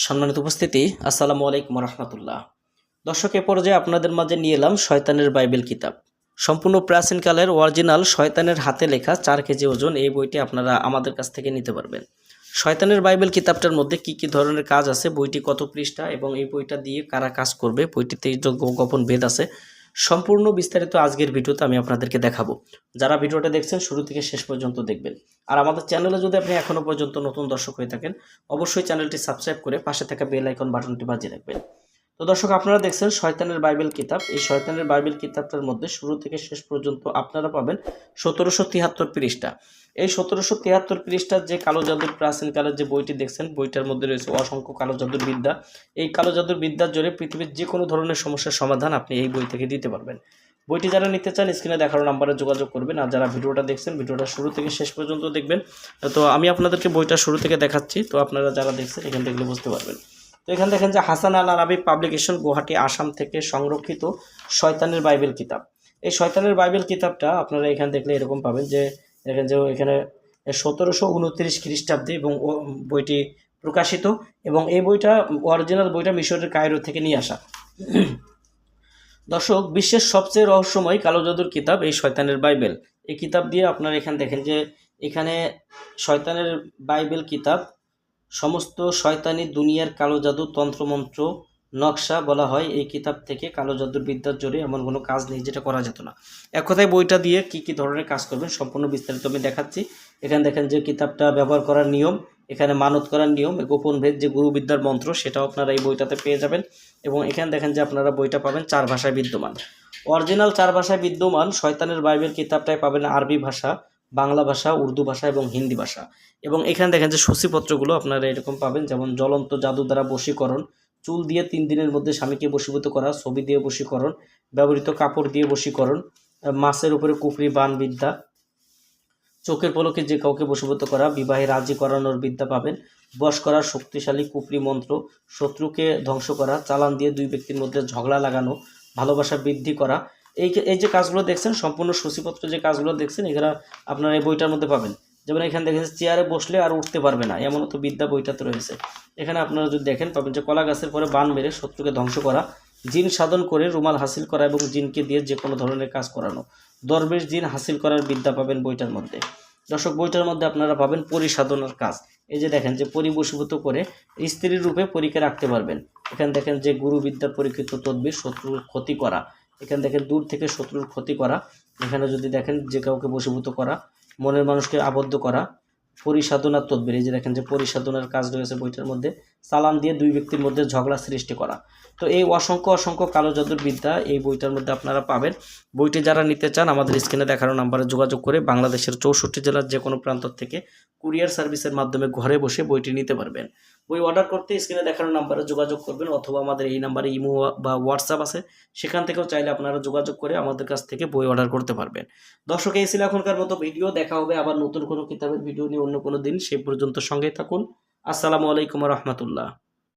সম্মানিত উপস্থিতি, আসসালামু আলাইকুম রহমতুল্লাহ। দর্শক, এ পর্যায়ে আপনাদের মাঝে নিয়ে এলাম শয়তানের বাইবেল কিতাব। সম্পূর্ণ প্রাচীনকালের অরিজিনাল শয়তানের হাতে লেখা 4 কেজি ওজন এই বইটি আপনারা আমাদের কাছ থেকে নিতে পারবেন। শয়তানের বাইবেল কিতাবটার মধ্যে কি কি ধরনের কাজ আছে, বইটি কত পৃষ্ঠা এবং এই বইটা দিয়ে কারা কাজ করবে, বইটিতে গোপন ভেদ আছে, সম্পূর্ণ বিস্তারিত আজকের ভিডিওতে আমি আপনাদেরকে দেখাবো। যারা ভিডিওটা দেখছেন শুরু থেকে শেষ পর্যন্ত দেখবেন। আর আমাদের চ্যানেলে যদি আপনি এখনও পর্যন্ত নতুন দর্শক হয়ে থাকেন, অবশ্যই চ্যানেলটি সাবস্ক্রাইব করে পাশে থাকা বেল আইকন বাটনটি বাজিয়ে রাখবেন। তো দর্শক, আপনারা দেখছেন শয়তানের বাইবেল কিতাব। এই শয়তানের বাইবেল কিতাবটার মধ্যে শুরু থেকে শেষ পর্যন্ত আপনারা পাবেন 1773 পৃষ্ঠা। এই 1773 পৃষ্ঠার যে কালো জাদুর প্রাচীনকালের যে বইটি দেখছেন, বইটার মধ্যে রয়েছে অসংখ্য কালো জাদুর বিদ্যা। এই কালো জাদুর বিদ্যার জোরে পৃথিবীর যে কোনো ধরনের সমস্যার সমাধান আপনি এই বই থেকে দিতে পারবেন। বইটি যারা নিতে চান স্ক্রিনে দেখানো নাম্বারে যোগাযোগ করবেন। আর যারা ভিডিওটা দেখছেন, ভিডিওটা শুরু থেকে শেষ পর্যন্ত দেখবেন। তো আমি আপনাদেরকে বইটা শুরু থেকে দেখাচ্ছি, তো আপনারা যারা দেখছেন এখান থেকে বুঝতে পারবেন। তো এখানে দেখেন যে হাসান আল আরাবি পাবলিকেশন, গুয়াহাটি, আসাম থেকে সংরক্ষিত শয়তানের বাইবেল কিতাব। এই শয়তানের বাইবেল কিতাবটা আপনারা এখানে দেখলে এরকম পাবেন যে দেখেন যে এখানে 1729 খ্রিস্টাব্দে এবং বইটি প্রকাশিত, এবং এই বইটা অরিজিনাল বইটা মিশরের কায়রো থেকে নিয়ে আসা। দর্শক, বিশ্বের সবচেয়ে রহস্যময় কালো জাদুর কিতাব এই শয়তানের বাইবেল। এই কিতাব দিয়ে আপনারা এখানে দেখেন যে এখানে শয়তানের বাইবেল কিতাব সমস্ত শয়তানি দুনিয়ার কালো জাদু, তন্ত্রমন্ত্র, নকশা বলা হয়। এই কিতাব থেকে কালো জাদুর বিদ্যার জোরে এমন কোনো কাজ নেই যেটা করা যেত না। এক কথায় বইটা দিয়ে কি কি ধরনের কাজ করবেন সম্পূর্ণ বিস্তারিত আমি দেখাচ্ছি। এখানে দেখেন যে কিতাবটা ব্যবহার করার নিয়ম, এখানে মানত করার নিয়ম, গোপন ভেদ যে গুরুবিদ্যার মন্ত্র, সেটাও আপনারা এই বইটাতে পেয়ে যাবেন। এবং এখানে দেখেন যে আপনারা বইটা পাবেন 4 ভাষায় বিদ্যমান। অরিজিনাল 4 ভাষায় বিদ্যমান শয়তানের বাইবেল কিতাবটায় পাবেন আরবি ভাষা, বাংলা ভাষা, উর্দু ভাষা এবং হিন্দি ভাষা। এবং এখানে দেখেন যে সূচিপত্রগুলো আপনারা এরকম পাবেন, যেমন জ্বলন্ত জাদু দ্বারা বশীকরণ, চুল দিয়ে 3 দিনের মধ্যে স্বামীকে বশীভূত করা, ছবি দিয়ে বশীকরণ, ব্যবহৃত কাপড় দিয়ে বশীকরণ, মাছের উপরে কুফরি বান বিদ্যা, চোখের পলকে যে কাউকে বশীভূত করা, বিবাহে রাজি করানোর বিদ্যা পাবেন, বশ করার শক্তিশালী কুফরি মন্ত্র, শত্রুকে ধ্বংস করা, চালান দিয়ে 2 ব্যক্তির মধ্যে ঝগড়া লাগানো, ভালোবাসা বৃদ্ধি করা। এই যে কাজগুলো দেখছেন, সম্পূর্ণ সূচিপত্র যে কাজগুলো দেখছেন, এগুলো আপনারা এই বইটার মধ্যে পাবেন। যেমন এখানে দেখেন চেয়ারে বসলে আর উঠতে পারবে না, এমন তো বিদ্যা বইটাতে রয়েছে। এখানে আপনারা যদি দেখেন পাবেন যে কলা গাছের পরে বান মেরে শত্রুকে ধ্বংস করা, জিন সাধন করে রুমাল হাসিল করা এবং জিনকে দিয়ে যে কোনো ধরনের কাজ করানো, দরবেশ জিন হাসিল করার বিদ্যা পাবেন বইটার মধ্যে। দর্শক, বইটার মধ্যে আপনারা পাবেন পরিসাধনার কাজ। এই যে দেখেন যে পরিবশীভূত করে স্ত্রীর রূপে পরীকে রাখতে পারবেন। এখানে দেখেন যে গুরুবিদ্যার পরীক্ষিত তদবির, শত্রুর ক্ষতি করা। এখানে দেখেন দূর থেকে শত্রুর ক্ষতি করা। এখানে যদি দেখেন যে কাউকে বশীভূত করা, মনের মানুষকে আবদ্ধ করা, পরিসাধনার তদবির। এই যে দেখেন যে পরিসাধনার কাজ রয়েছে বইটার মধ্যে। চালান দিয়ে 2 ব্যক্তির মধ্যে ঝগড়া সৃষ্টি করা। তো এই অসংখ্য কালো জাদুর বিদ্যা এই বইটার মধ্যে আপনারা পাবেন। বইটি যারা নিতে চান আমাদের স্ক্রিনে দেখানো নাম্বারে যোগাযোগ করে বাংলাদেশের 64 জেলার যে কোনো প্রান্ত থেকে কুরিয়ার সার্ভিসের মাধ্যমে ঘরে বসে বইটি নিতে পারবেন। বই অর্ডার করতে স্ক্রিনে দেখানো নাম্বারে যোগাযোগ করবেন, অথবা আমাদের এই নাম্বারে ইমো বা হোয়াটসঅ্যাপ আছে, সেখান থেকেও চাইলে আপনারা যোগাযোগ করে আমাদের কাছ থেকে বই অর্ডার করতে পারবেন। দর্শক, এই ছিল এখনকার মতো ভিডিও। দেখা হবে আবার নতুন কোনো কিতাবের ভিডিও নিয়ে অন্য কোনো দিন। সেই পর্যন্ত সঙ্গেই থাকুন। আসসালামু আলাইকুম রহমতুল্লাহ।